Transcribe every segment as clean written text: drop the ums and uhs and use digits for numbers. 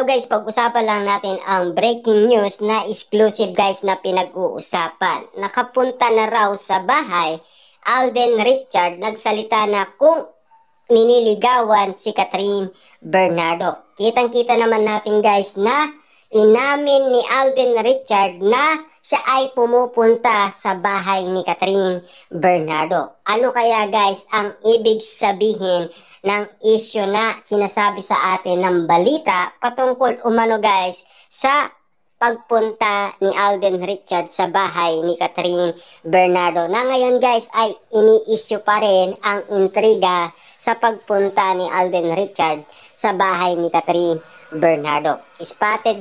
Now guys, pag-usapan lang natin ang breaking news na exclusive guys na pinag-uusapan. Nakapunta na raw sa bahay, Alden Richard nagsalita na kung niniligawan si Catherine Bernardo. Kitang-kita naman natin guys na inamin ni Alden Richard na siya ay pumupunta sa bahay ni Catherine Bernardo. Ano kaya guys ang ibig sabihin ng issue na sinasabi sa atin ng balita patungkol umano guys sa pagpunta ni Alden Richard sa bahay ni Catherine Bernardo, na ngayon guys ay ini-issue pa rin ang intriga sa pagpunta ni Alden Richard sa bahay ni Catherine Bernardo. Spotted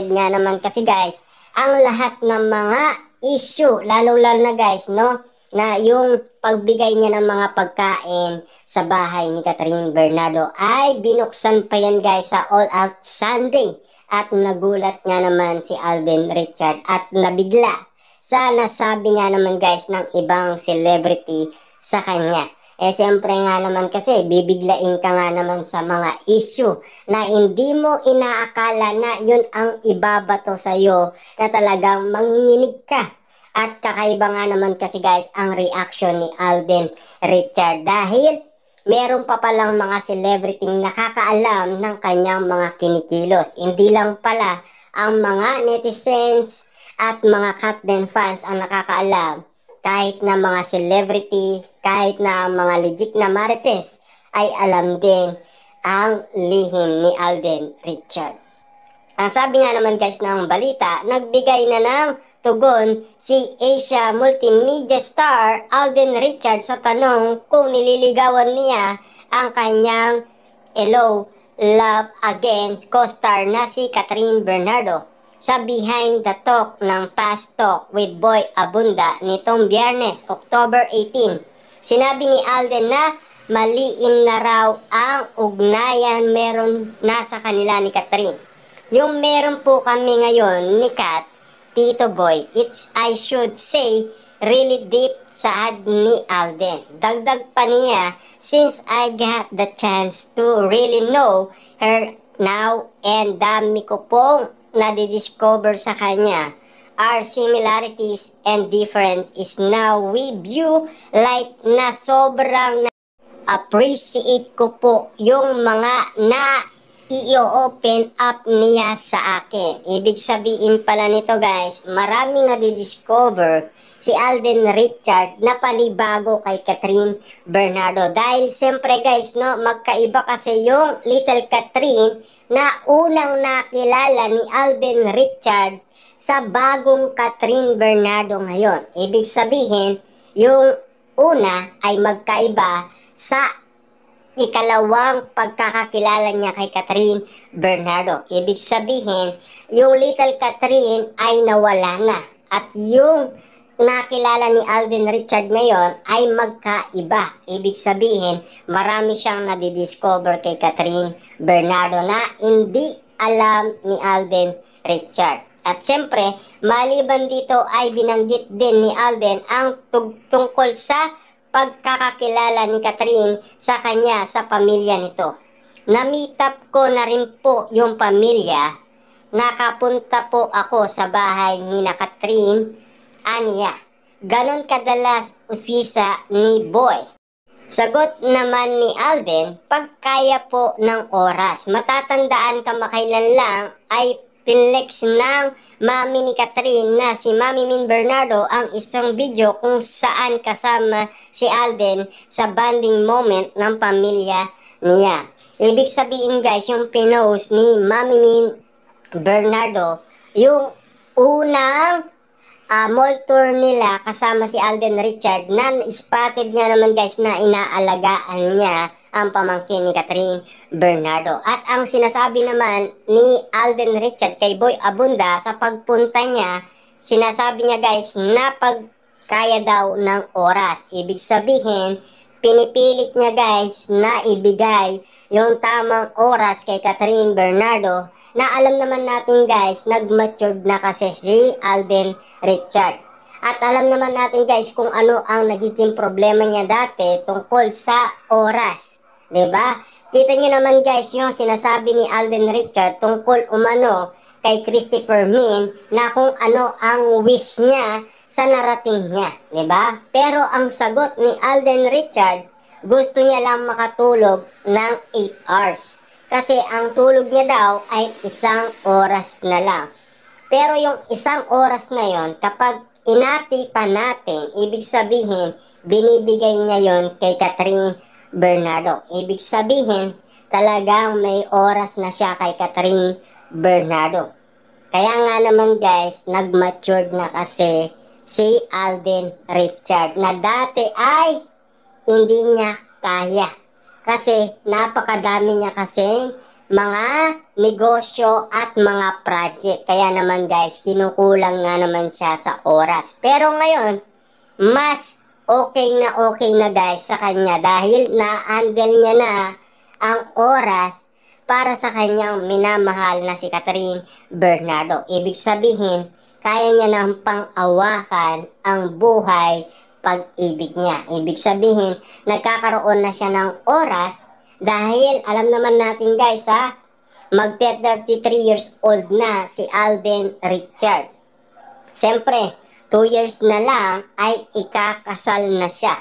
nga naman kasi guys ang lahat ng mga issue, lalo-lalo na guys no, na yung pagbigay niya ng mga pagkain sa bahay ni Catherine Bernardo ay binuksan pa yan guys sa All Out Sunday. At nagulat nga naman si Alden Richard at nabigla sa nasabi nga naman guys ng ibang celebrity sa kanya. Siyempre nga naman kasi bibiglain ka nga naman sa mga issue na hindi mo inaakala na yun ang ibabato sa'yo, na talagang manginginig ka. At kakaiba nga naman kasi guys ang reaction ni Alden Richard dahil meron pa palang mga celebrity nakakaalam ng kanyang mga kinikilos. Hindi lang pala ang mga netizens at mga Katden fans ang nakakaalam. Kahit na mga celebrity, kahit na mga legit na marites ay alam din ang lihim ni Alden Richard. Ang sabi nga naman guys ng balita, nagbigay na ng tugon si Asia multimedia star Alden Richard sa tanong kung nililigawan niya ang kanyang Hello, Love Again co-star na si Catherine Bernardo sa Behind the Talk ng Fast Talk with Boy Abunda nitong Biyernes, October 18. Sinabi ni Alden na maliim na raw ang ugnayan meron na sa kanila ni Catherine. Yung meron po kami ngayon ni Kat, Tito Boy, it's I should say really deep, saad ni Alden. Dagdag pa niya, since I got the chance to really know her now and dami ko pong nadidiscover sa kanya. Our similarities and difference is now we view life na sobrang appreciate ko po yung mga na i-open up niya sa akin. Ibig sabihin pala nito guys, maraming nadidiscover si Alden Richard na panibago kay Catherine Bernardo. Dahil siyempre guys, no, magkaiba kasi yung Little Catherine na unang nakilala ni Alden Richard sa bagong Catherine Bernardo ngayon. Ibig sabihin, yung una ay magkaiba sa ikalawang pagkakakilala niya kay Catherine Bernardo. Ibig sabihin, yung Little Catherine ay nawala na. At yung nakilala ni Alden Richard ngayon ay magkaiba. Ibig sabihin, marami siyang nadidiscover kay Catherine Bernardo na hindi alam ni Alden Richard. At siyempre, maliban dito ay binanggit din ni Alden ang tungkol sa pagkakakilala ni Catherine sa kanya sa pamilya nito. Na-meet up ko na rin po yung pamilya. Nakapunta po ako sa bahay ni na Catherine, aniya. Ganon kadalas usisa ni Boy. Sagot naman ni Alden, pagkaya po ng oras. Matatandaan kamakailan lang ay pinlex ng mami ni Catherine na si Mami Min Bernardo ang isang video kung saan kasama si Alden sa bonding moment ng pamilya niya. Ibig sabihin guys, yung pinost ni Mami Min Bernardo, yung unang mall tour nila kasama si Alden Richard na spotted nga naman guys na inaalagaan niya ang pamangkin ni Catherine Bernardo. At ang sinasabi naman ni Alden Richard kay Boy Abunda sa pagpunta niya, sinasabi niya guys na pagkaya daw ng oras. Ibig sabihin, pinipilit niya guys na ibigay yung tamang oras kay Catherine Bernardo, na alam naman natin guys, nag-matured na kasi si Alden Richard. At alam naman natin guys kung ano ang nagiging problema niya dati tungkol sa oras. 'Di ba? Kita nyo naman guys yung sinasabi ni Alden Richard tungkol umano kay Christopher Min na kung ano ang wish niya sa narating niya, di ba? Pero ang sagot ni Alden Richard, gusto niya lang makatulog ng 8 hours. Kasi ang tulog niya daw ay 1 oras na lang. Pero yung 1 oras na yon, kapag inati pa natin, ibig sabihin, binibigay niya yon kay Catherine Bernardo. Ibig sabihin, talagang may oras na siya kay Catherine Bernardo. Kaya nga naman guys, nag-matured na kasi si Alden Richard na dati ay hindi niya kaya. Kasi napakadami niya kasing mga negosyo at mga project. Kaya naman guys, kinukulang nga naman siya sa oras. Pero ngayon, mas okay na guys sa kanya dahil na-handle niya na ang oras para sa kanyang minamahal na si Catherine Bernardo. Ibig sabihin, kaya niya nang pang-awakan ang buhay pag-ibig niya. Ibig sabihin, nagkakaroon na siya ng oras dahil alam naman natin guys magte-33 years old na si Alden Richard. Siyempre, 2 years na lang ay ikakasal na siya.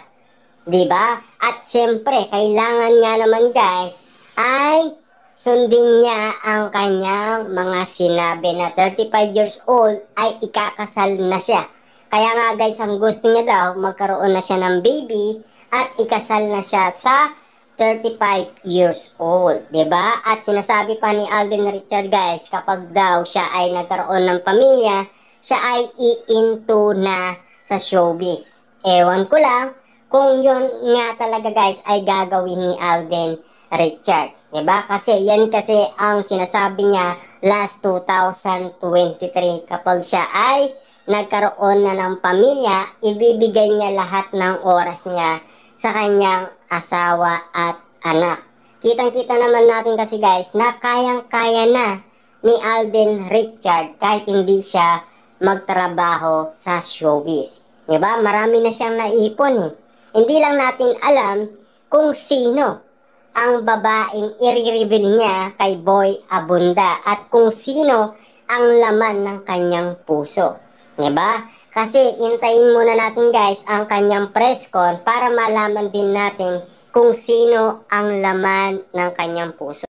'Di ba? At siyempre, kailangan nga naman guys ay sundin niya ang kanyang mga sinabi na 35 years old ay ikakasal na siya. Kaya nga guys, ang gusto niya daw, magkaroon na siya ng baby at ikasal na siya sa 35 years old. 'Di ba? At sinasabi pa ni Alden Richard guys, kapag daw siya ay nagkaroon ng pamilya, siya ay iinto na sa showbiz. Ewan ko lang kung yun nga talaga guys ay gagawin ni Alden Richard. Diba? Kasi yan kasi ang sinasabi niya last 2023 kapag siya ay nagkaroon na ng pamilya, ibibigay niya lahat ng oras niya sa kanyang asawa at anak. Kitang-kita naman natin kasi guys na kayang-kaya na ni Alden Richard kahit hindi siya magtrabaho sa showbiz. Diba? Marami na siyang naipon eh. Hindi lang natin alam kung sino ang babaeng i-reveal niya kay Boy Abunda at kung sino ang laman ng kanyang puso. Diba? Kasi intayin muna natin guys ang kanyang press con para malaman din natin kung sino ang laman ng kanyang puso.